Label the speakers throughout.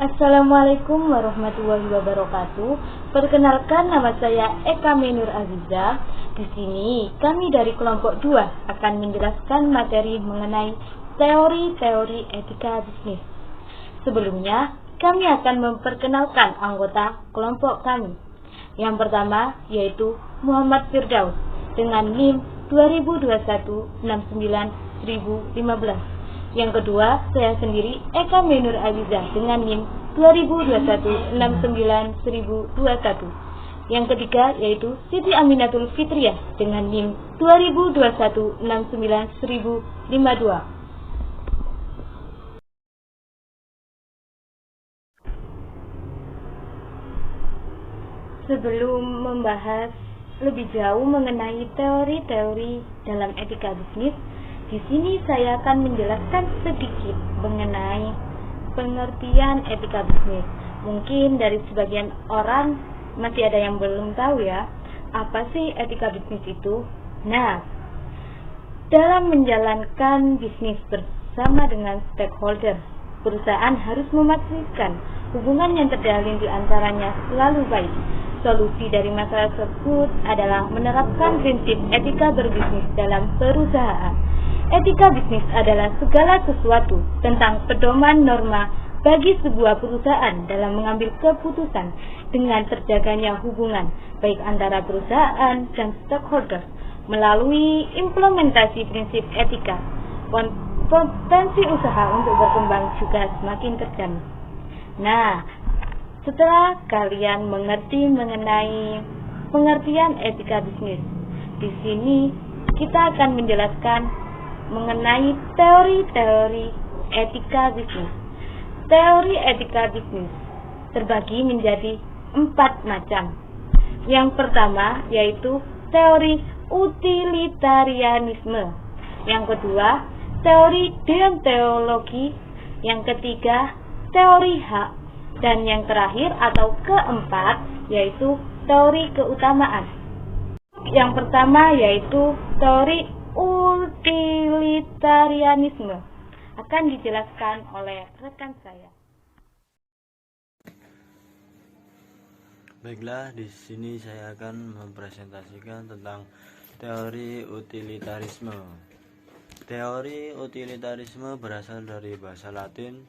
Speaker 1: Assalamualaikum warahmatullahi wabarakatuh. Perkenalkan, nama saya Eka Menur Aziza. Di sini kami dari kelompok 2 akan menjelaskan materi mengenai teori-teori etika bisnis. Sebelumnya, kami akan memperkenalkan anggota kelompok kami. Yang pertama yaitu Muhammad Firdaus dengan NIM 2021691015. Yang kedua, saya sendiri Eka Menur Aziza dengan NIM 2021691021. Yang ketiga yaitu Siti Aminatul Fitriah dengan NIM 2021691052. Sebelum membahas lebih jauh mengenai teori-teori dalam etika bisnis, di sini saya akan menjelaskan sedikit mengenai pengertian etika bisnis. Mungkin dari sebagian orang masih ada yang belum tahu ya, apa sih etika bisnis itu? Nah, dalam menjalankan bisnis bersama dengan stakeholder, perusahaan harus memastikan hubungan yang terjalin di antaranya selalu baik. Solusi dari masalah tersebut adalah menerapkan prinsip etika berbisnis dalam perusahaan. Etika bisnis adalah segala sesuatu tentang pedoman norma bagi sebuah perusahaan dalam mengambil keputusan dengan terjaganya hubungan baik antara perusahaan dan stakeholder. Melalui implementasi prinsip etika, potensi usaha untuk berkembang juga semakin terjamin. Nah, setelah kalian mengerti mengenai pengertian etika bisnis, di sini kita akan menjelaskan mengenai teori-teori etika bisnis. Teori etika bisnis terbagi menjadi 4 macam. Yang pertama yaitu teori utilitarianisme. Yang kedua, teori deontologi. Yang ketiga, teori hak. Dan yang terakhir atau keempat yaitu teori keutamaan. Yang pertama yaitu teori utilitarianisme. Akan dijelaskan oleh rekan saya.
Speaker 2: Baiklah, di sini saya akan mempresentasikan tentang teori utilitarisme. Teori utilitarisme berasal dari bahasa Latin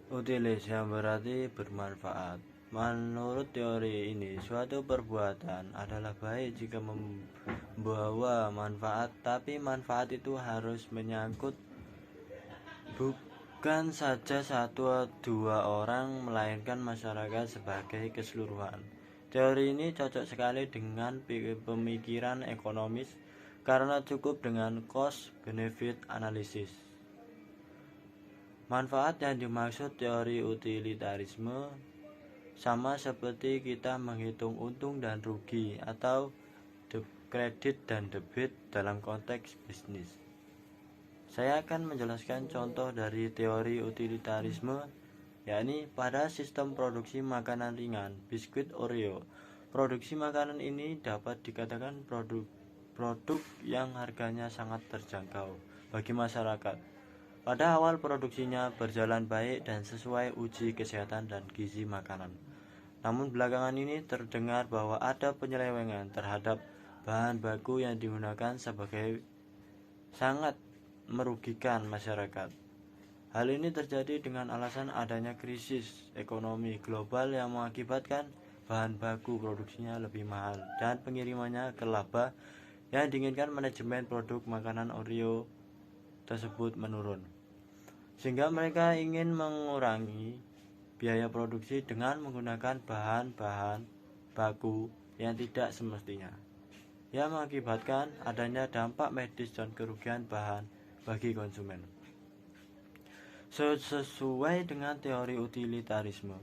Speaker 2: utilis yang berarti bermanfaat. Menurut teori ini, suatu perbuatan adalah baik jika membawa manfaat, tapi manfaat itu harus menyangkut bukan saja satu atau dua orang, melainkan masyarakat sebagai keseluruhan. Teori ini cocok sekali dengan pemikiran ekonomis karena cukup dengan cost-benefit analysis. Manfaat yang dimaksud teori utilitarisme sama seperti kita menghitung untung dan rugi atau kredit dan debit dalam konteks bisnis. Saya akan menjelaskan contoh dari teori utilitarisme, yakni pada sistem produksi makanan ringan, biskuit Oreo. Produksi makanan ini dapat dikatakan produk yang harganya sangat terjangkau bagi masyarakat. Pada awal produksinya berjalan baik dan sesuai uji kesehatan dan gizi makanan. Namun belakangan ini terdengar bahwa ada penyelewengan terhadap bahan baku yang digunakan sebagai sangat merugikan masyarakat. Hal ini terjadi dengan alasan adanya krisis ekonomi global yang mengakibatkan bahan baku produksinya lebih mahal dan pengirimannya ke laba yang diinginkan manajemen produk makanan Oreo tersebut menurun. Sehingga mereka ingin mengurangi biaya produksi dengan menggunakan bahan-bahan baku yang tidak semestinya, yang mengakibatkan adanya dampak medis dan kerugian bahan bagi konsumen. Sesuai dengan teori utilitarisme,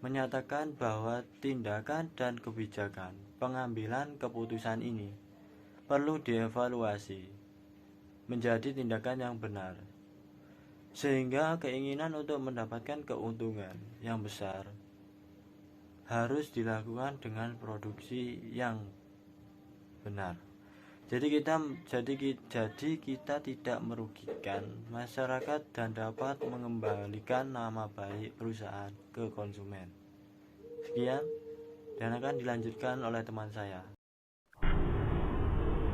Speaker 2: menyatakan bahwa tindakan dan kebijakan pengambilan keputusan ini perlu dievaluasi menjadi tindakan yang benar, sehingga keinginan untuk mendapatkan keuntungan yang besar harus dilakukan dengan produksi yang benar. Jadi kita tidak merugikan masyarakat dan dapat mengembalikan nama baik perusahaan ke konsumen. Sekian, dan akan dilanjutkan oleh teman saya.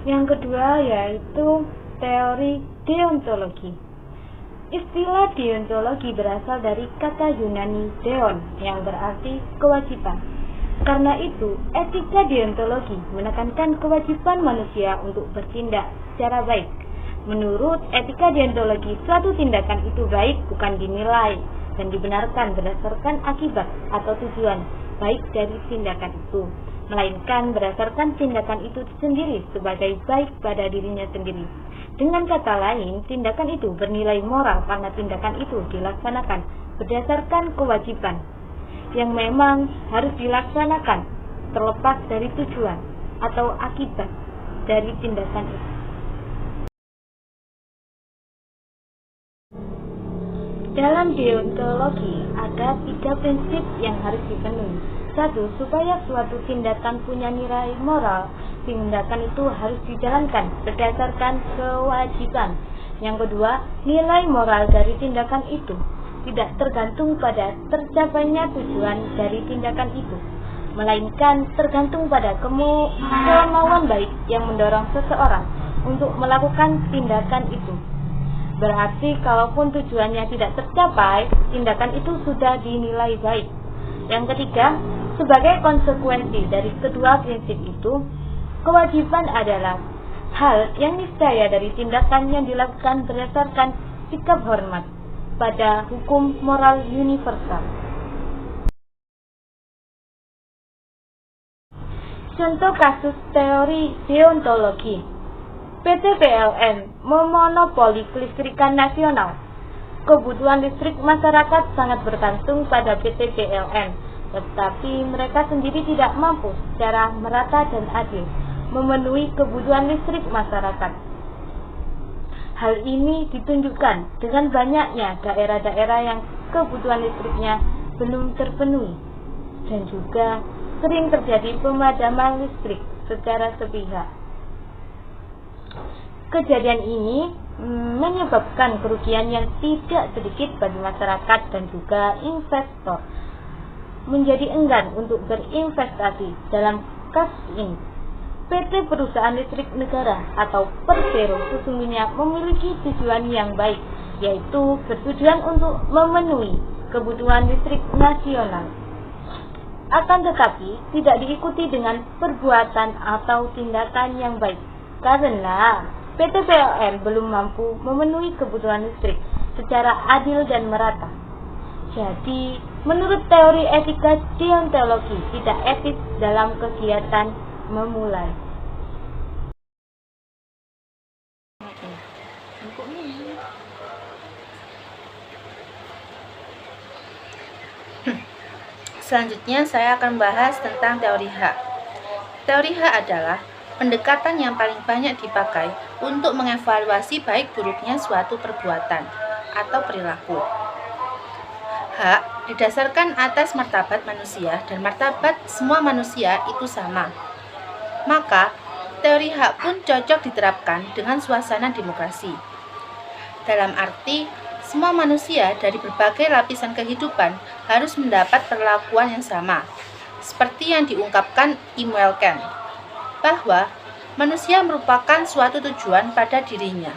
Speaker 1: Yang kedua yaitu teori deontologi. Istilah deontologi berasal dari kata Yunani deon yang berarti kewajiban. Karena itu, etika deontologi menekankan kewajiban manusia untuk bertindak secara baik. Menurut etika deontologi, suatu tindakan itu baik bukan dinilai dan dibenarkan berdasarkan akibat atau tujuan baik dari tindakan itu, melainkan berdasarkan tindakan itu sendiri sebagai baik pada dirinya sendiri. Dengan kata lain, tindakan itu bernilai moral karena tindakan itu dilaksanakan berdasarkan kewajiban yang memang harus dilaksanakan terlepas dari tujuan atau akibat dari tindakan itu. Dalam deontologi ada 3 prinsip yang harus dipenuhi. 1. Supaya suatu tindakan punya nilai moral, tindakan itu harus dijalankan berdasarkan kewajiban. Yang kedua, nilai moral dari tindakan itu tidak tergantung pada tercapainya tujuan dari tindakan itu, melainkan tergantung pada kemauan baik yang mendorong seseorang untuk melakukan tindakan itu. Berarti kalaupun tujuannya tidak tercapai, tindakan itu sudah dinilai baik. Yang ketiga, sebagai konsekuensi dari kedua prinsip itu, kewajiban adalah hal yang niscaya dari tindakan yang dilakukan berdasarkan sikap hormat pada hukum moral universal. Contoh kasus teori deontologi. PT PLN memonopoli kelistrikan nasional. Kebutuhan listrik masyarakat sangat bergantung pada PT PLN, tetapi mereka sendiri tidak mampu secara merata dan adil memenuhi kebutuhan listrik masyarakat. Hal ini ditunjukkan dengan banyaknya daerah-daerah yang kebutuhan listriknya belum terpenuhi dan juga sering terjadi pemadaman listrik secara sepihak. Kejadian ini menyebabkan kerugian yang tidak sedikit bagi masyarakat dan juga investor menjadi enggan untuk berinvestasi dalam kasus ini. PT Perusahaan Listrik Negara atau Persero sesungguhnya memiliki tujuan yang baik, yaitu bertujuan untuk memenuhi kebutuhan listrik nasional. Akan tetapi tidak diikuti dengan perbuatan atau tindakan yang baik, karena PT PLN belum mampu memenuhi kebutuhan listrik secara adil dan merata. Jadi, menurut teori etika deontologi, tidak etis dalam kegiatan memulai.
Speaker 3: Selanjutnya saya akan bahas tentang teori hak. Teori hak adalah pendekatan yang paling banyak dipakai untuk mengevaluasi baik buruknya suatu perbuatan atau perilaku. Hak didasarkan atas martabat manusia dan martabat semua manusia itu sama. Maka, teori hak pun cocok diterapkan dengan suasana demokrasi. Dalam arti, semua manusia dari berbagai lapisan kehidupan harus mendapat perlakuan yang sama, seperti yang diungkapkan Immanuel Kant, bahwa manusia merupakan suatu tujuan pada dirinya.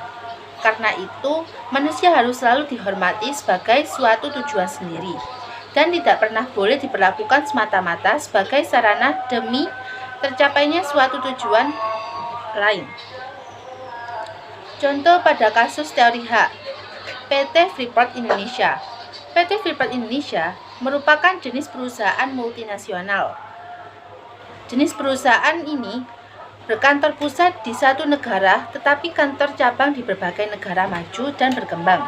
Speaker 3: Karena itu, manusia harus selalu dihormati sebagai suatu tujuan sendiri, dan tidak pernah boleh diperlakukan semata-mata sebagai sarana demi tercapainya suatu tujuan lain. Contoh pada kasus teori hak, PT Freeport Indonesia. PT Freeport Indonesia merupakan jenis perusahaan multinasional. Jenis perusahaan ini berkantor pusat di satu negara, tetapi kantor cabang di berbagai negara maju dan berkembang.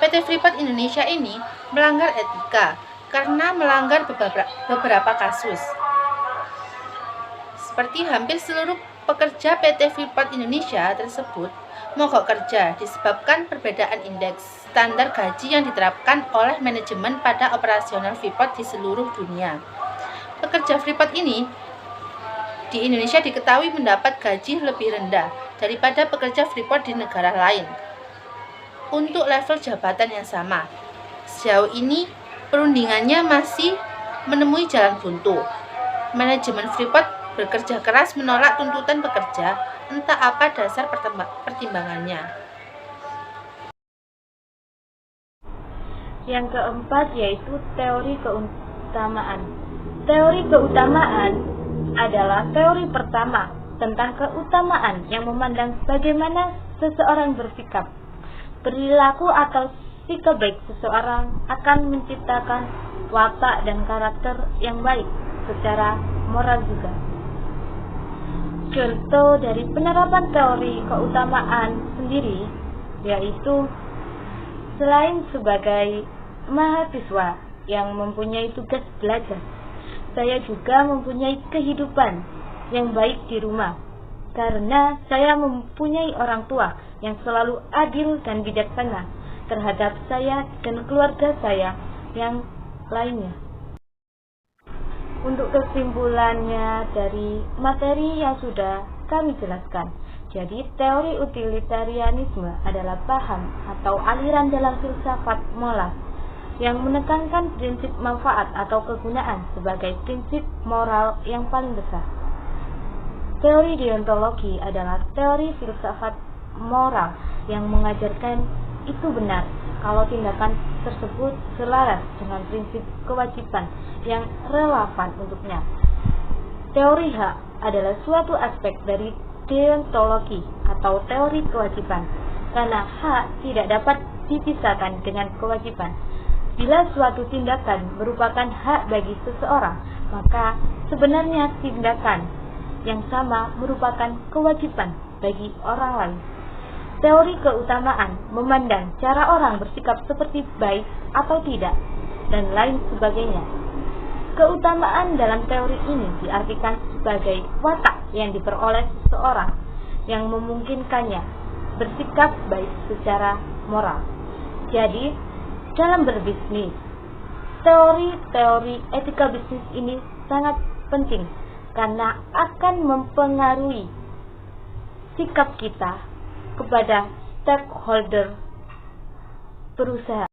Speaker 3: PT Freeport Indonesia ini melanggar etika karena melanggar beberapa kasus. Seperti hampir seluruh pekerja PT Freeport Indonesia tersebut mogok kerja disebabkan perbedaan indeks standar gaji yang diterapkan oleh manajemen pada operasional Freeport di seluruh dunia. Pekerja Freeport ini di Indonesia diketahui mendapat gaji lebih rendah daripada pekerja Freeport di negara lain untuk level jabatan yang sama. Sejauh ini, perundingannya masih menemui jalan buntu. Manajemen Freeport bekerja keras menolak tuntutan pekerja, entah apa dasar pertimbangannya.
Speaker 1: Yang keempat yaitu teori keutamaan. Teori keutamaan adalah teori pertama tentang keutamaan yang memandang bagaimana seseorang bersikap, perilaku atau sikap baik seseorang akan menciptakan watak dan karakter yang baik secara moral juga. Contoh dari penerapan teori keutamaan sendiri yaitu selain sebagai mahasiswa yang mempunyai tugas belajar, saya juga mempunyai kehidupan yang baik di rumah karena saya mempunyai orang tua yang selalu adil dan bijaksana terhadap saya dan keluarga saya yang lainnya. Untuk kesimpulannya dari materi yang sudah kami jelaskan, jadi teori utilitarianisme adalah paham atau aliran dalam filsafat moral yang menekankan prinsip manfaat atau kegunaan sebagai prinsip moral yang paling besar. Teori deontologi adalah teori filsafat moral yang mengajarkan itu benar kalau tindakan tersebut selaras dengan prinsip kewajiban yang relevan untuknya. Teori hak adalah suatu aspek dari deontologi atau teori kewajiban, karena hak tidak dapat dipisahkan dengan kewajiban. Bila suatu tindakan merupakan hak bagi seseorang, maka sebenarnya tindakan yang sama merupakan kewajiban bagi orang lain. Teori keutamaan memandang cara orang bersikap seperti baik atau tidak, dan lain sebagainya. Keutamaan dalam teori ini diartikan sebagai watak yang diperoleh seseorang yang memungkinkannya bersikap baik secara moral. Jadi, dalam berbisnis, teori-teori etika bisnis ini sangat penting karena akan mempengaruhi sikap kita kepada stakeholder perusahaan.